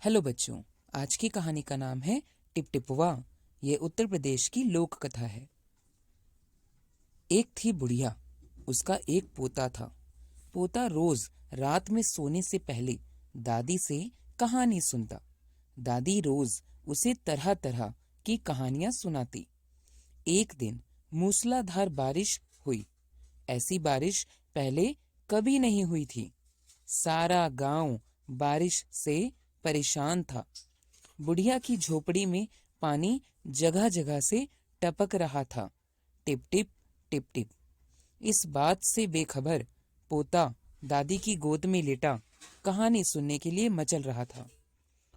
Hello बच्चों, आज की कहानी का नाम है टिपटिपुआ। ये उत्तर प्रदेश की लोक कथा है। एक थी बुढ़िया, उसका एक पोता था। पोता रोज रात में सोने से पहले दादी से कहानी सुनता। दादी रोज उसे तरह तरह की कहानियां सुनाती। एक दिन मूसलाधार बारिश हुई। ऐसी बारिश पहले कभी नहीं हुई थी। सारा गांव बारिश से परेशान था। बुढ़िया की झोपड़ी में पानी जगह जगह से टपक रहा था। Tip tip tip tip. इस बात से बेखबर पोता दादी की गोद में लेटा कहानी सुनने के लिए मचल रहा था।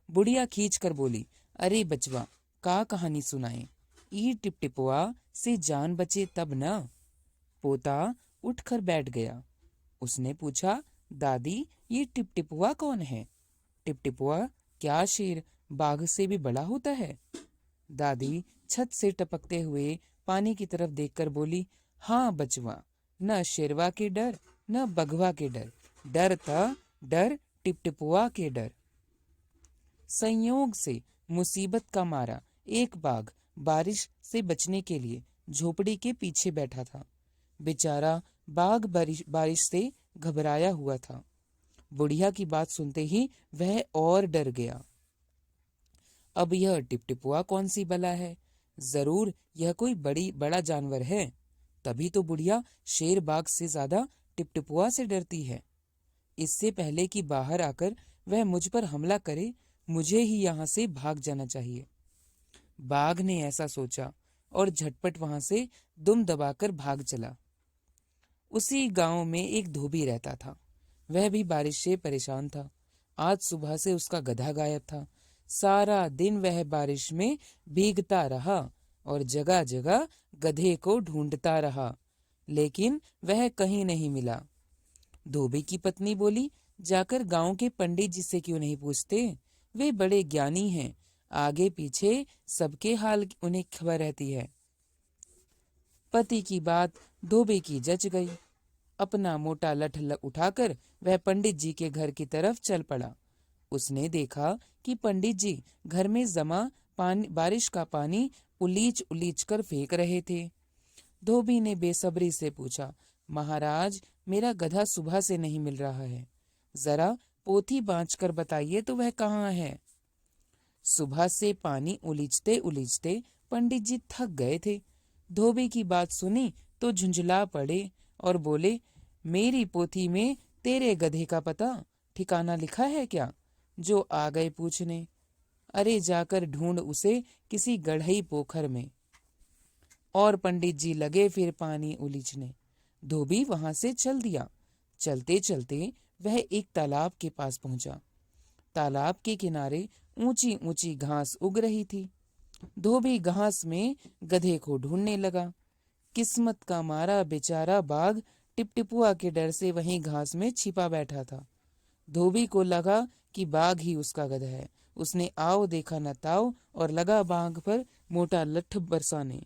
बुढ़िया खींच कर बोली, अरे बचवा, का कहानी सुनाए? ई टिपटिपुआ से जान बचे तब ना। पोता उठकर बैठ गया। उसने पूछा, दादी, ये टिपटिपुआ कौन है? टिपटिपुआ क्या शेर बाघ से भी बड़ा होता है? दादी छत से टपकते हुए पानी की तरफ देखकर बोली, हाँ बचवा, न शेरवा के डर न बघवा के डर, डर था डर टिपटिपुआ के डर। संयोग से मुसीबत का मारा एक बाघ बारिश से बचने के लिए झोपड़ी के पीछे बैठा था। बेचारा बाघ बारिश से घबराया हुआ था। बुढ़िया की बात सुनते ही वह और डर गया। अब यह टिपटिपुआ कौन सी बला है? जरूर यह कोई बड़ा जानवर है। तभी तो बुढ़िया शेर बाघ से ज्यादा टिपटिपुआ से डरती है। इससे पहले कि बाहर आकर वह मुझ पर हमला करे, मुझे ही यहाँ से भाग जाना चाहिए। बाघ ने ऐसा सोचा और झटपट वहां से दुम दबाकर भाग चला। उसी गांव में एक धोबी रहता था। वह भी बारिश से परेशान था। आज सुबह से उसका गधा गायब था। सारा दिन वह बारिश में भीगता रहा और जगह जगह गधे को ढूंढता रहा, लेकिन वह कहीं नहीं मिला। धोबी की पत्नी बोली, जाकर गांव के पंडित जी से क्यों नहीं पूछते? वे बड़े ज्ञानी हैं, आगे पीछे सबके हाल उन्हें खबर रहती है। पति की बात धोबी की जच गई। अपना मोटा लठ उठाकर वह पंडित जी के घर की तरफ चल पड़ा। उसने देखा कि पंडित जी घर में जमा बारिश का पानी उलीच उलीच कर फेंक रहे थे। धोबी ने बेसब्री से पूछा, महाराज, मेरा गधा सुबह से नहीं मिल रहा है। जरा पोथी बाँच कर बताइए तो वह कहाँ है? सुबह से पानी उलीचते उलीचते पंडित जी थक गए थे। धोबी की बात सुनी तो झुंझला पड़े और बोले, मेरी पोथी में तेरे गधे का पता ठिकाना लिखा है क्या, जो आ गए पूछने? अरे जाकर ढूंढ उसे किसी गढ़ई पोखर में। और पंडित जी लगे फिर पानी उलीचने। धोबी वहां से चल दिया। चलते चलते वह एक तालाब के पास पहुंचा। तालाब के किनारे ऊंची ऊंची घास उग रही थी। धोबी घास में गधे को ढूंढने लगा। किस्मत का मारा बेचारा बाघ टिपटिपुआ के डर से वहीं घास में छिपा बैठा था। धोबी को लगा कि बाघ ही उसका गधा है। उसने आओ देखा न ताओ और लगा बाघ पर मोटा लठ बरसाने।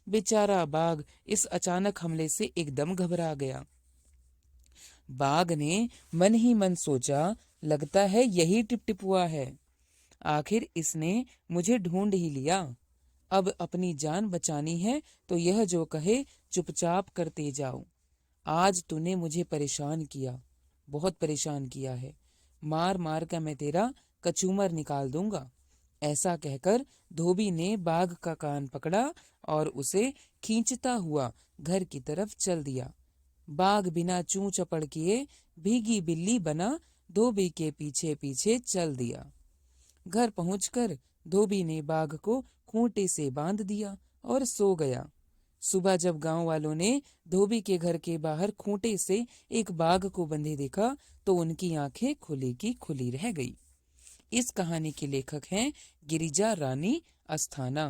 बेचारा बाघ इस अचानक हमले से एकदम घबरा गया। बाघ ने मन ही मन सोचा, लगता है यही टिपटिपुआ है। आखिर इसने मुझे ढूंढ ही लिया। अब अपनी जान बचानी है तो यह जो कहे चुपचाप करते जाओ। आज तूने मुझे परेशान किया, बहुत परेशान किया है। मार मार कर मैं तेरा कचूमर निकाल दूंगा। ऐसा कहकर धोबी ने बाघ का कान पकड़ा और उसे खींचता हुआ घर की तरफ चल दिया। बाघ बिना चूं चपड़ किए भीगी बिल्ली बना धोबी के पीछे पीछे चल दिया। घर पहुंचकर धोबी ने बाघ को खूंटे से बांध दिया और सो गया। सुबह जब गांव वालों ने धोबी के घर के बाहर खूंटे से एक बाघ को बंधे देखा तो उनकी आंखें खुली की खुली रह गई। इस कहानी के लेखक हैं गिरिजा रानी अस्थाना।